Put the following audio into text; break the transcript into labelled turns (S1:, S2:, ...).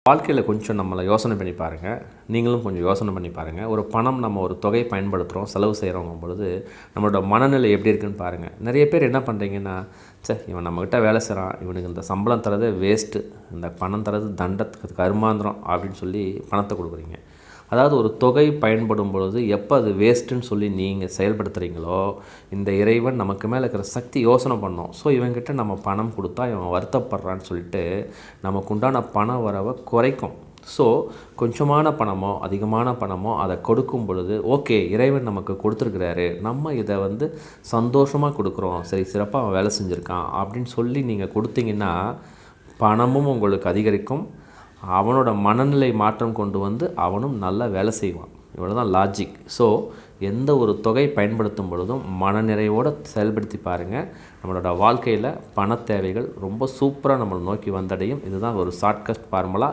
S1: வாழ்க்கையில் கொஞ்சம் நம்மளை யோசனை பண்ணி பாருங்கள். நீங்களும் கொஞ்சம் யோசனை பண்ணி பாருங்கள். ஒரு பணம் நம்ம ஒரு தொகை பயன்படுத்துகிறோம், செலவு செய்கிறோங்கும் பொழுது நம்மளோட மனநிலை எப்படி இருக்குன்னு பாருங்கள். நிறைய பேர் என்ன பண்ணுறீங்கன்னா, இவன் நம்மக்கிட்ட வேலை செய்கிறான், இவனுக்கு இந்த சம்பளம் தரதே வேஸ்ட்டு, இந்த பணம் தரது தண்டத்துக்கு கருமாந்திரம் அப்படின்னு சொல்லி பணத்தை கொடுக்குறீங்க. அதாவது ஒரு தொகை பயன்படும் பொழுது எப்போ அது வேஸ்ட்டுன்னு சொல்லி நீங்கள் செயல்படுத்துகிறீங்களோ, இந்த இறைவன் நமக்கு மேலே இருக்கிற சக்தி யோசனை பண்ணோம். ஸோ இவன்கிட்ட நம்ம பணம் கொடுத்தா இவன் வருத்தப்படுறான்னு சொல்லிட்டு நமக்கு உண்டான பண வரவை குறைக்கும். ஸோ கொஞ்சமான பணமோ அதிகமான பணமோ அதை கொடுக்கும் பொழுது ஓகே, இறைவன் நமக்கு கொடுத்துருக்குறாரு, நம்ம இதை சந்தோஷமாக கொடுக்குறோம், சரி சிறப்பாக அவன் வேலை செஞ்சுருக்கான் அப்படின்னு சொல்லி நீங்கள் கொடுத்தீங்கன்னா பணமும் உங்களுக்கு அதிகரிக்கும், அவனோட மனநிலை மாற்றம் கொண்டு அவனும் நல்லா வேலை செய்வான். இவ்வளோ தான் லாஜிக். ஸோ எந்த ஒரு தொகை பயன்படுத்தும் பொழுதும் மனநிறைவோடு செயல்படுத்தி பாருங்கள். நம்மளோட வாழ்க்கையில் பண தேவைகள் ரொம்ப சூப்பராக நம்மளை நோக்கி வந்தடையும். இதுதான் ஒரு ஷார்ட்கட் ஃபார்முலா.